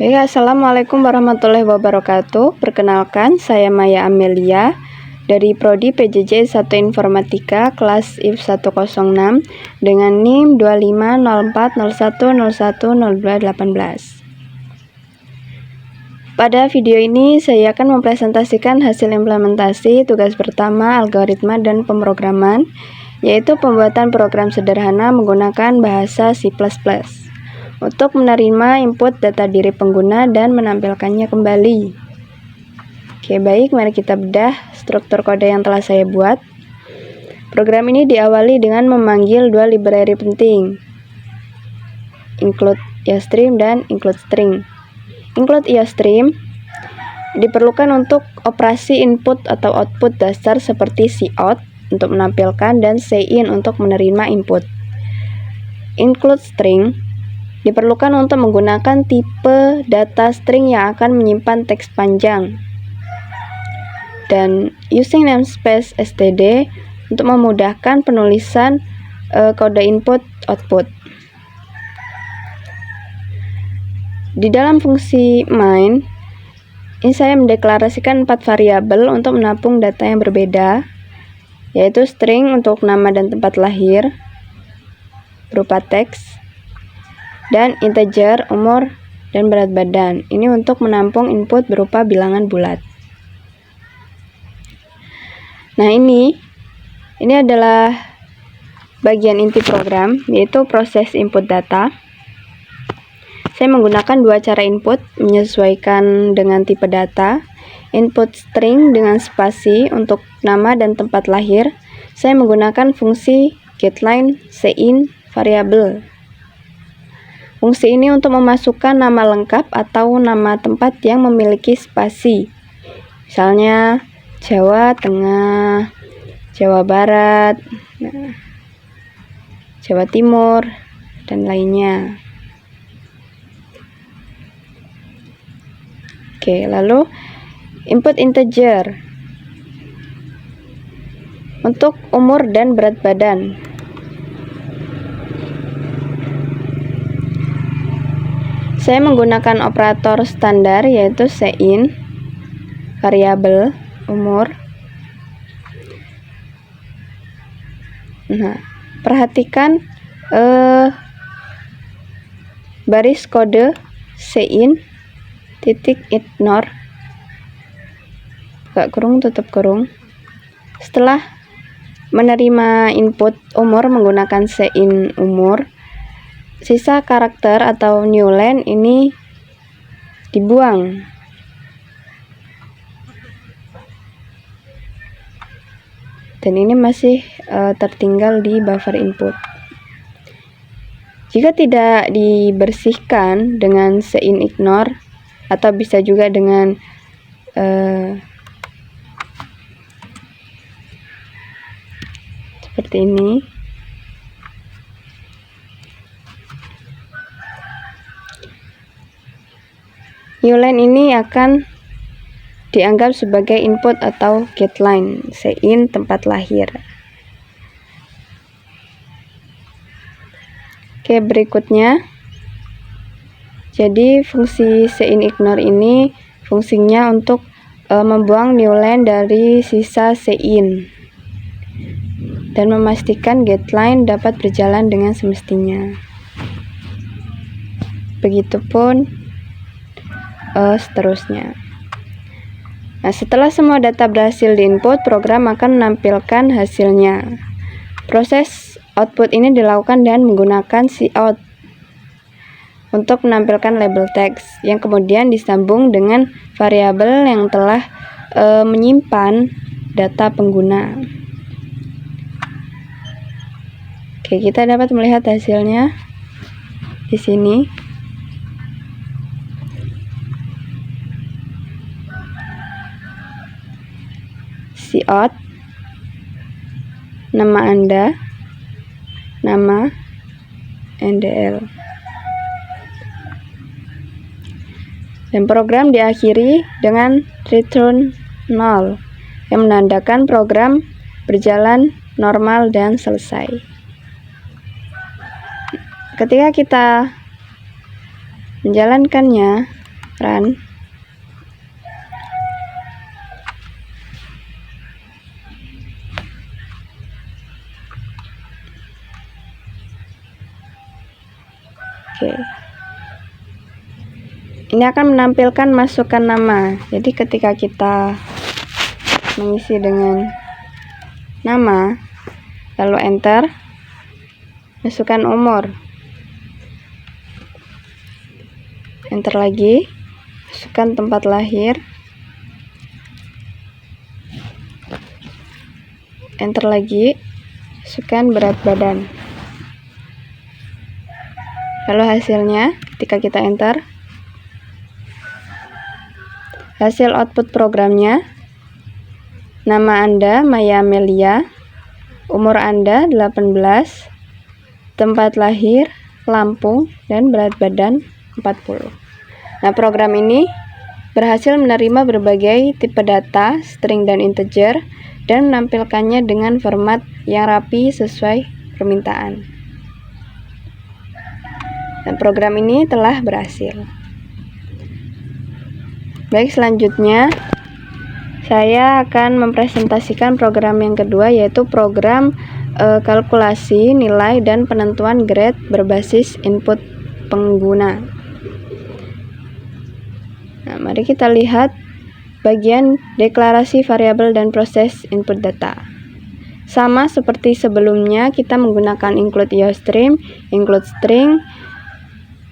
Assalamualaikum warahmatullahi wabarakatuh. Perkenalkan, saya Maya Amelia dari Prodi PJJ 1 Informatika kelas IF 106 dengan NIM 250401010218. Pada video ini saya akan mempresentasikan hasil implementasi tugas pertama algoritma dan pemrograman, yaitu pembuatan program sederhana menggunakan bahasa C++ untuk menerima input data diri pengguna dan menampilkannya kembali. Oke, baik, mari kita bedah struktur kode yang telah saya buat. Program ini diawali dengan memanggil dua library penting, include iostream dan include string. Include iostream diperlukan untuk operasi input atau output dasar seperti cout untuk menampilkan dan cin untuk menerima input. Include string diperlukan untuk menggunakan tipe data string yang akan menyimpan teks panjang. Dan using namespace std untuk memudahkan penulisan kode input output. Di dalam fungsi main, ini saya mendeklarasikan 4 variabel untuk menampung data yang berbeda, yaitu string untuk nama dan tempat lahir berupa teks, dan integer, umur, dan berat badan. Ini untuk menampung input berupa bilangan bulat. Nah, ini adalah bagian inti program, yaitu proses input data. Saya menggunakan dua cara input menyesuaikan dengan tipe data. Input string dengan spasi untuk nama dan tempat lahir. Saya menggunakan fungsi getLine cin variabel. Fungsi ini untuk memasukkan nama lengkap atau nama tempat yang memiliki spasi. Misalnya Jawa Tengah, Jawa Barat, Jawa Timur, dan lainnya. Oke, lalu input integer untuk umur dan berat badan. Saya menggunakan operator standar yaitu cin variabel umur. Nah, perhatikan baris kode cin titik ignore, buka kurung, tutup kurung. Setelah menerima input umur menggunakan cin umur, sisa karakter atau new line ini dibuang. Dan ini masih tertinggal di buffer input. Jika tidak dibersihkan dengan cin ignore, atau bisa juga dengan seperti ini, new line ini akan dianggap sebagai input atau getLine cin tempat lahir. Oke, berikutnya, jadi fungsi cin ignore ini fungsinya untuk membuang new line dari sisa cin dan memastikan getLine dapat berjalan dengan semestinya. Begitupun seterusnya. Nah, setelah semua data berhasil diinput, program akan menampilkan hasilnya. Proses output ini dilakukan dengan menggunakan cout untuk menampilkan label teks yang kemudian disambung dengan variabel yang telah menyimpan data pengguna. Oke, kita dapat melihat hasilnya di sini. Cout, nama Anda, nama, NDL. Dan program diakhiri dengan return 0 yang menandakan program berjalan normal dan selesai. Ketika kita menjalankannya, Run. Oke. Ini akan menampilkan masukkan nama. Jadi ketika kita mengisi dengan nama, lalu enter, masukkan umur, enter lagi, masukkan tempat lahir, enter lagi, masukkan berat badan. Lalu hasilnya ketika kita enter, hasil output programnya, nama Anda Maya Amelia, umur Anda 18, tempat lahir Lampung, dan berat badan 40. Nah, program ini berhasil menerima berbagai tipe data, string dan integer, dan menampilkannya dengan format yang rapi sesuai permintaan. Dan program ini telah berhasil. Baik, selanjutnya saya akan mempresentasikan program yang kedua, yaitu program kalkulasi nilai dan penentuan grade berbasis input pengguna. Nah, mari kita lihat bagian deklarasi variabel dan proses input data. Sama seperti sebelumnya, kita menggunakan include IOStream, include string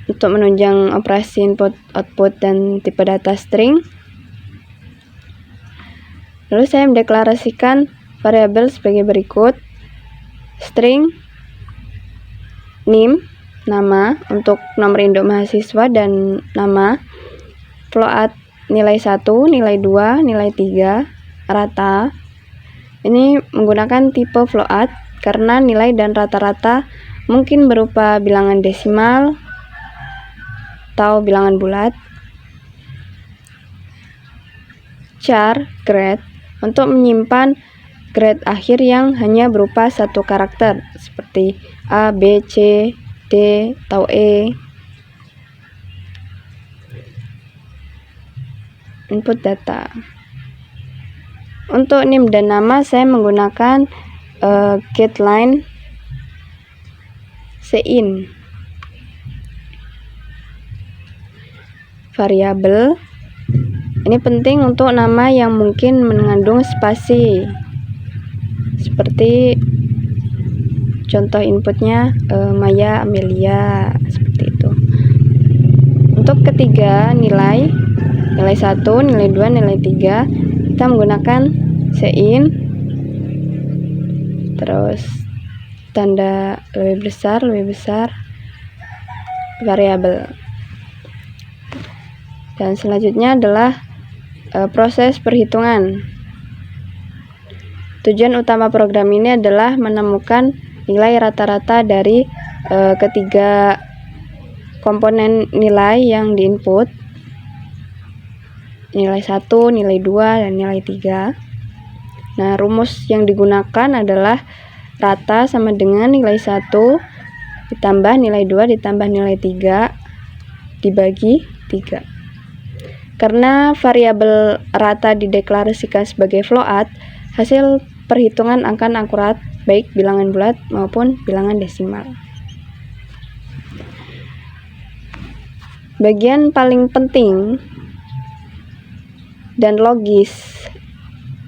untuk menunjang operasi input, output, dan tipe data string. Lalu saya mendeklarasikan variabel sebagai berikut. String name, nama untuk nomor induk mahasiswa dan nama. Float nilai 1, nilai 2, nilai 3, rata. Ini menggunakan tipe float karena nilai dan rata-rata mungkin berupa bilangan desimal atau bilangan bulat. Char grade untuk menyimpan grade akhir yang hanya berupa satu karakter seperti A, B, C, D, atau E. Input data. Untuk name dan nama saya menggunakan getLine Sein. Variabel ini penting untuk nama yang mungkin mengandung spasi, seperti contoh inputnya Maya Amelia, seperti itu. Untuk ketiga nilai 1, nilai 2, nilai 3, kita menggunakan sein, terus tanda lebih besar variabel. Dan selanjutnya adalah proses perhitungan. Tujuan utama program ini adalah menemukan nilai rata-rata dari ketiga komponen nilai yang diinput, nilai 1, nilai 2, dan nilai 3. Nah, rumus yang digunakan adalah rata sama dengan nilai 1 ditambah nilai 2 ditambah nilai 3 dibagi 3. Karena variabel rata dideklarasikan sebagai float, hasil perhitungan akan akurat baik bilangan bulat maupun bilangan desimal. Bagian paling penting dan logis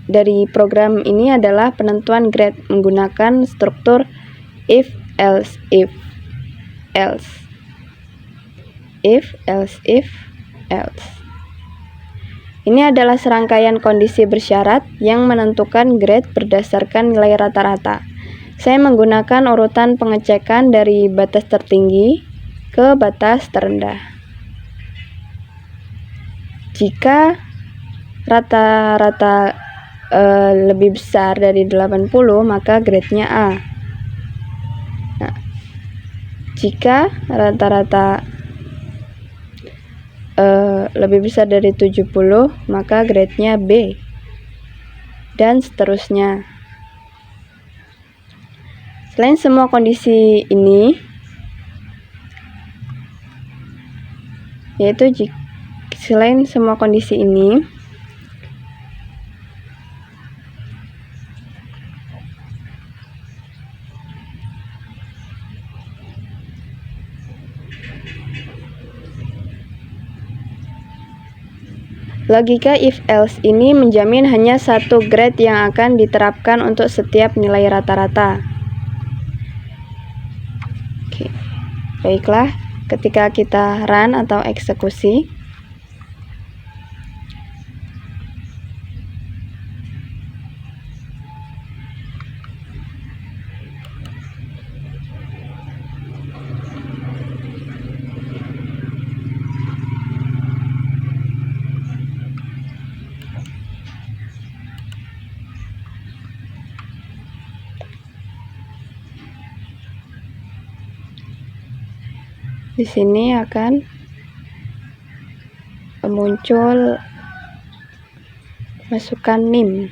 dari program ini adalah penentuan grade menggunakan struktur if, else, if, else. If, else, if, else. Ini adalah serangkaian kondisi bersyarat yang menentukan grade berdasarkan nilai rata-rata. Saya menggunakan urutan pengecekan dari batas tertinggi ke batas terendah. Jika rata-rata lebih besar dari 80, maka grade-nya A. Nah, jika rata-rata lebih besar dari 70, maka grade-nya B, dan seterusnya. Selain semua kondisi ini, yaitu Selain semua kondisi ini, logika if-else ini menjamin hanya satu grade yang akan diterapkan untuk setiap nilai rata-rata. Oke. Baiklah, ketika kita run atau eksekusi, di sini akan muncul masukan NIM.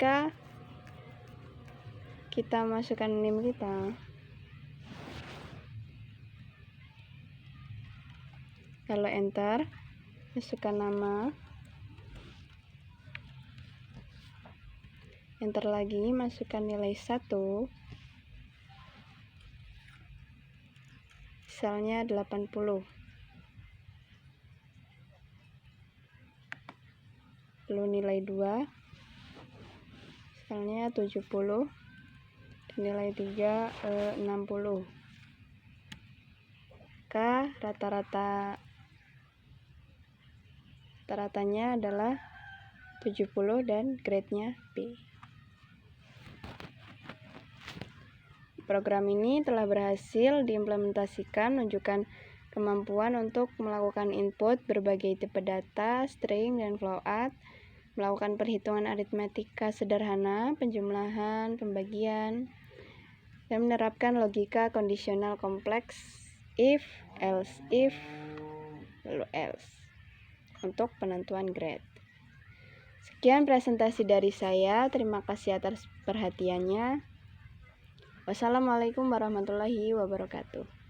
Ketika kita masukkan NIM kita, kalau enter, masukkan nama, enter lagi, masukkan nilai 1, misalnya 80, lalu nilai 2, misalnya 70, nilai 3 60. Maka rata-ratanya adalah 70 dan grade-nya B. Program ini telah berhasil diimplementasikan, menunjukkan kemampuan untuk melakukan input berbagai tipe data, string, dan float, melakukan perhitungan aritmetika sederhana, penjumlahan, pembagian, dan menerapkan logika kondisional kompleks if, else if, lalu else untuk penentuan grade. Sekian presentasi dari saya. Terima kasih atas perhatiannya. Wassalamualaikum warahmatullahi wabarakatuh.